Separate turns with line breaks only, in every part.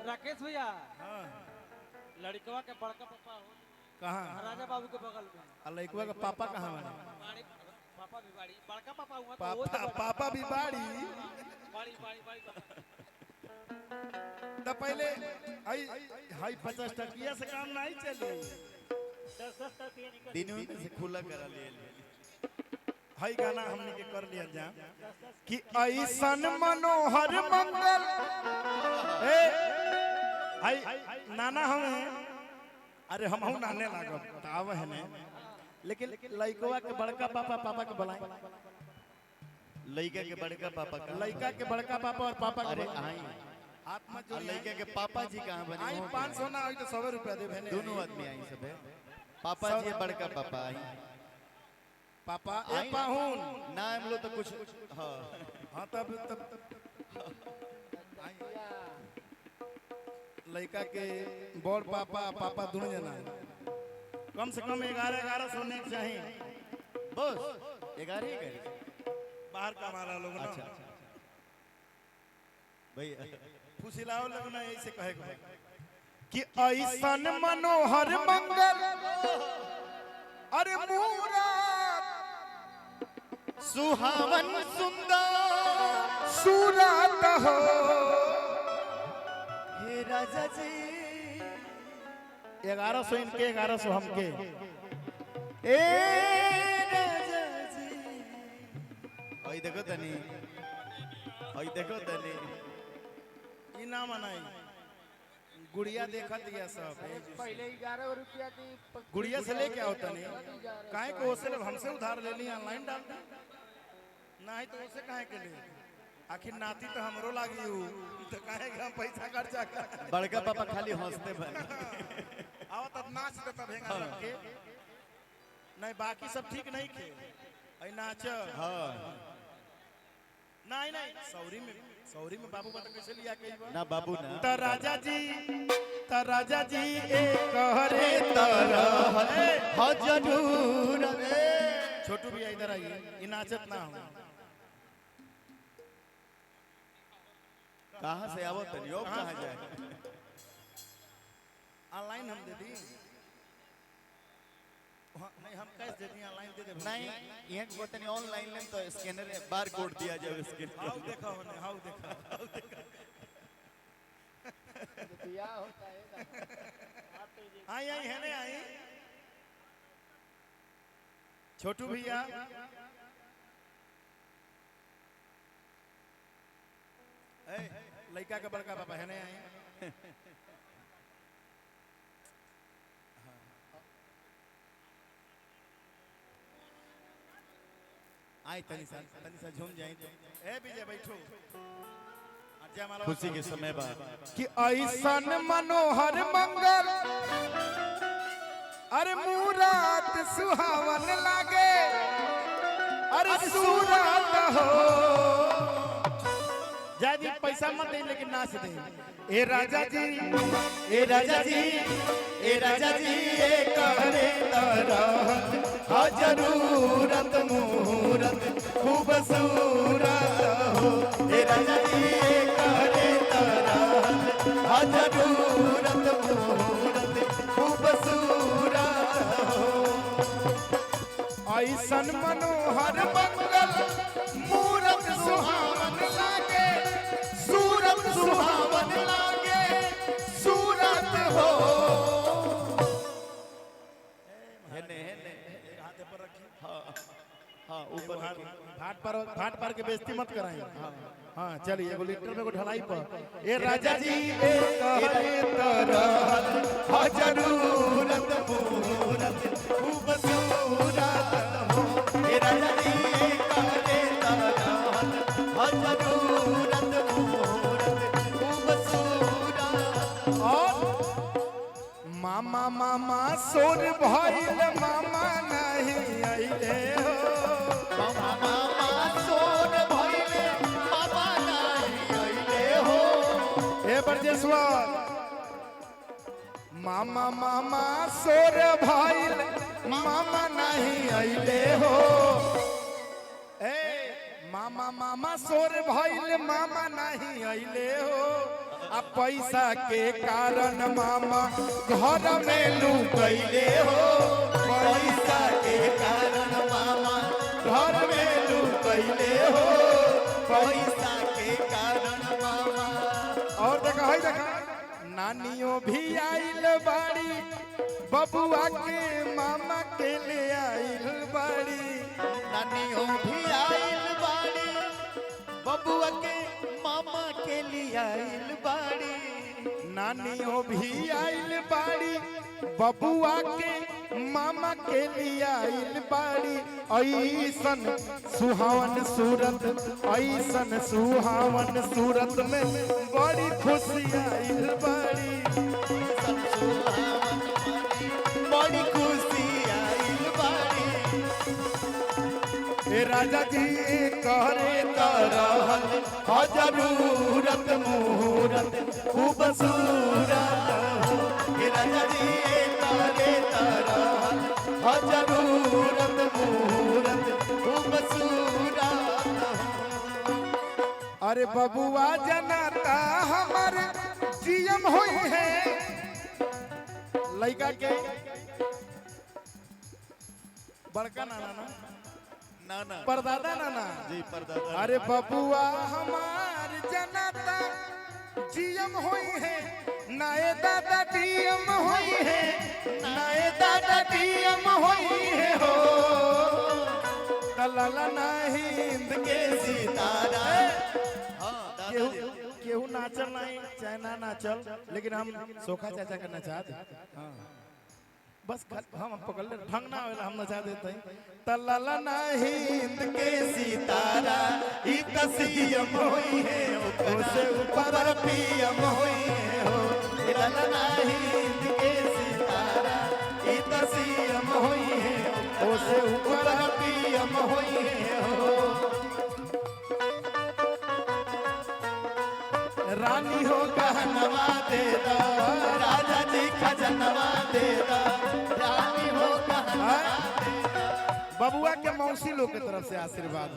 राकेश भैया
हाँ
लड़कवा के बड़का पापा हो
कहाँ
राजा बाबू के बगल में
लड़कवा का पापा कहाँ बने
बाड़ी पापा भी बाड़ी बड़का पापा हुआ तो वो
पापा पापा भी बाड़ी
बाड़ी बाड़ी बाड़ी
तो पहले आई हाई 50 टकिया से काम नहीं चली
10-10 तक ये निकल
दिनों में से खुला करा लिए
हाई गाना हमने के कर लिया जा कि ऐसन मनोहर मंगल ए हाई नाना हमें अरे हम हूं नाने लागब ताव है ने लेकिन लइकवा के बड़का पापा पापा के बुलाए
लड़का के बड़का पापा का
लइका के बड़का पापा और पापा के
अरे
बुलाए
आई
आत्मा
और
जो
लड़का के पापा जी कहाँ बने
आई 500 ना आई तो 100 रुपया दे भेने
दोनों आदमी आई सब है पापा जी बड़का पापा आई
पापा ए पाहुन
ना हम लोग तो कुछ हाँ
हां तब लड़का के बड़ पापा पापा दोनों जना कम से कम 11 सोने के चाहिए
बस 11
बाहर का हमारा लोग ना
अच्छा भैया
फुसिलाओ लगना ऐसे कहे कि ऐसन मनोहर मंगल अरे मूरत
सुहावन सुंदर
सूरत हो
हे राजा जी
1100 इनके 1100 हमके
ए राजा जी ओई देखो तनी
ई ना मनाई गुड़िया देखा दिया सब
पहले 11 रुपया दी
गुड़िया से लेके आओ तनी काहे को ओसे हमसे उधार ले ली ऑनलाइन डाल दी नहीं तो ओसे काहे के लिए आखिर नाती तो हमरो लागी हूं तो काहे के हम पैसा खर्चा कर
बड़का पापा खाली हंसते बने
आओ तब नाच दे तब हेंगा रख के नहीं बाकी सब ठीक नहीं खे आई नाच
हाँ
नहीं नहीं सौरी में बाबू बता कैसे लिया कई बार
ना बाबू ना
त राजा जी एक हरे तरह
हो जरूर
छोटू भी इधर आइए ये नाचत ना हो
कहाँ से आवो तनी अब कहाँ जाए
ऑनलाइन हम दे दी नहीं हम कैश दे दी ऑनलाइन दे दे
नहीं यहाँ को तनी ऑनलाइन लें तो स्कैनर बार कोड दिया जाए स्कैन
हाउ देखा होने हाउ देखा
दिया होता है ना
आई है ने आई छोटू भैया लड़का का बड़का पापा है ने आई आई तनी सा झूम जाए तो ए विजय बैठो
खुशी के समय बाद
कि ऐसन मनोहर मंगल अरे मूरत सुहावन लागे अरे सूरत हो जादी पैसा मत दे लेकिन नाच दे ए राजा जी
ए राजा जी ए राजा जी ए करे तरह हा जरूरत मुहूर्त खूबसूरत हो ए राजा जी ए करे तरह हा जरूरत मुहूर्त खूबसूरत हो
ऐसन मनोहर मंगल मूरत सुहावन लागे सूरत सुहावन लागे सूरत हो
हेने
हाथ पर रखिए
हाँ ऊपर
भाट पर के बेइज्जती मत कराएं हाँ चलिए एगो लीटर में को ढलाई पर ए राजा जी ए कहरे तरह
हा जरूरत मुहूर्त खूबसूरत हो ए राजा जी ए कहरे तरह हा जरूरत मुहूर्त खूबसूरत
और मामा मामा सोर भइल मामा नहीं आइले हो
मामा सोन भइले बाबा नहीं अइले हो
ए ब्रजेश्वर मामा मामा सोर भइल मामा नहीं आइले हो ए मामा मामा सोर भइल मामा नहीं आइले हो अब पैसा के कारण मामा घर में लुकैले हो,
पैसा के कारण मामा घर में लुकैले हो, पैसा के कारण मामा।
और देखा नानियों भी आइल बाड़ी, बबुआ के मामा के ले आइल बाड़ी,
नानियों भी आइल बाड़ी, बबुआ के मामा के लिए आइल बाड़ी,
नानियों भी आइल बाड़ी, बबुआ के मामा के लिए आइल बाड़ी। ऐसन सुहावन सूरत, ऐसन सुहावन सूरत में बड़ी खुशी आइल बाड़ी,
बड़ी खुशी आइल बाड़ी।
ए राजा जी करे तरहल हो जरूरत मुहूर्त खूबसूरत हो,
हे राजा जी करे तरहल हो जरूरत मुहूर्त खूबसूरत हो।
अरे बबुआ जनाता हमार जीएम होई है, लड़का के बड़का नाना ना
नाना
परदादा नाना
जी परदादा।
अरे बबुआ हमार जनाता जीएम होई है, नए दादा डीएम होई है, नए दादा डीएम होई है हो, तलाला नाही हिंद के
सितारा। हाँ दादा जी।
केहू नाचल नहीं चाहे ना नाचल, लेकिन हम सोखा चाचा का नचा दे। हाँ बस हम पकड़ ले, ढंग ना होला हम नचा देते हैं। तलाला नाही हिंद के
सितारा ई तसीम होई है, ओसे ऊपर पीएम होई है हो, ललना हिंद के सितारा ई तसीम होई है, ओसे ऊपर पीएम होई है हो।
रानी हो
कहनवा दे दा राजा जी खजनवा दे दा, रानी हो कहनवा दे दा।
बबुआ के मौसी लोग के तरफ से आशीर्वाद।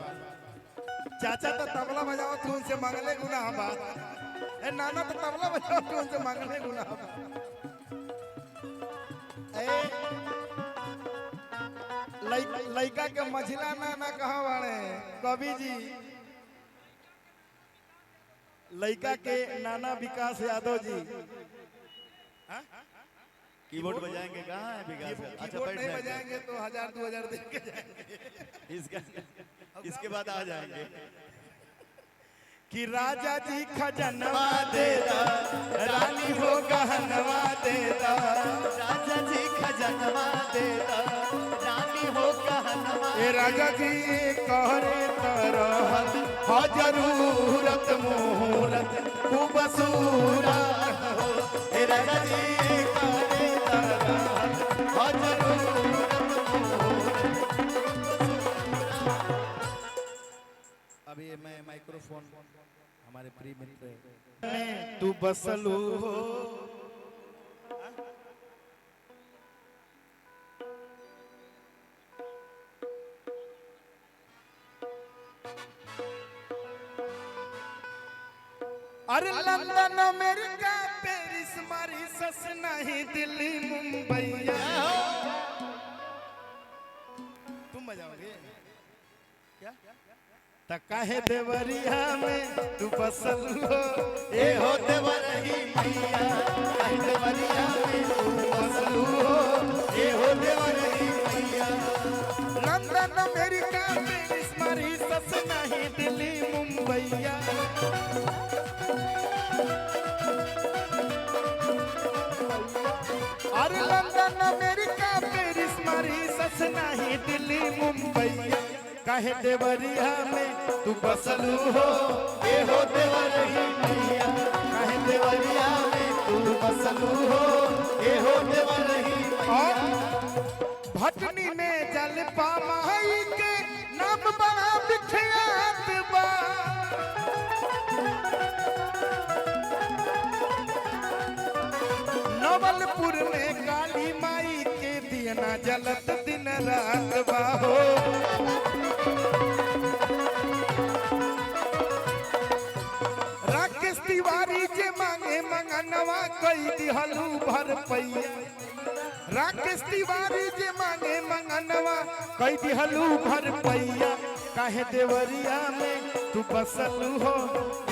चाचा तो तबला बजाओ तू उनसे मांगले गुनाह बात, ए नाना तो तबला बजाओ तू उनसे मांगले गुनाह बात। लड़का के मझिला नाना कहाँ बाड़े कवि जी, लड़का के नाना विकास यादव जी।
कीबोर्ड बजाएंगे कहाँ है विकास? अच्छा
कीबोर्ड
बैठ
नहीं
जाएंगे।
बजाएंगे तो 1000-2000 दे के जाएंगे।
इसके बाद आ जाएंगे।
कि राजा जी खजनवा
दे दा
रानी हो गहनवा दे दा,
राजा जी खजनवा दे दा, रानी हो कहनवा।
ए राजा जी कहरे तरहल हो जरूरत मुहूर्त खूबसूरत हो,
हे राजा जी करे तरहल हो जरूरत मुहूर्त।
अभी मैं माइक्रोफोन हमारे प्रिय मित्र तू बसलू हो, अरे लंदन अमेरिका पेरिस मॉरिशस नहीं दिल्ली मुंबईया। तुम बजाओगे क्या? काहे देवरिया में तू बसल हो,
ए हो देवरही मैया, काहे देवरिया में तू बसल हो, ए हो देवरही मैया।
लंदन अमेरिका पेरिस मॉरिशस नहीं दिल्ली मुंबईया। अरे लंदन अमेरिका पेरिस मॉरिशस नहीं दिल्ली मुंबईया। काहे देवरिया में तू बसलू हो,
ए हो देवरही मैया, काहे देवरिया में तू बसलू हो, ए हो देवरही
और
मैया।
भटनी में जल पामाई के नाम बड़ा विख्यात बा। नवलपुर में काली माई के दियना जलत दिन रात बाहो। राकेश तिवारी तिवारी जे मांगे मंगनवा कई दिहलू भर पैया राकेश तिवारी जे मांगे मंगनवा कई दिहलू भर पैया काहे देवरिया में तू बसलू हो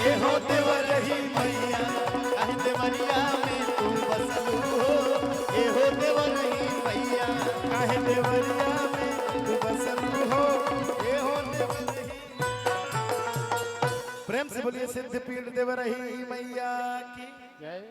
ए हो देवरही मैया काहे देवरिया में तू बसलू हो ए हो देवरही मैया
काहे देवरिया में तू बसलू हो
ए हो देवरही।
प्रेम से बोलिए सिद्ध पीठ देवरही मैया की
जय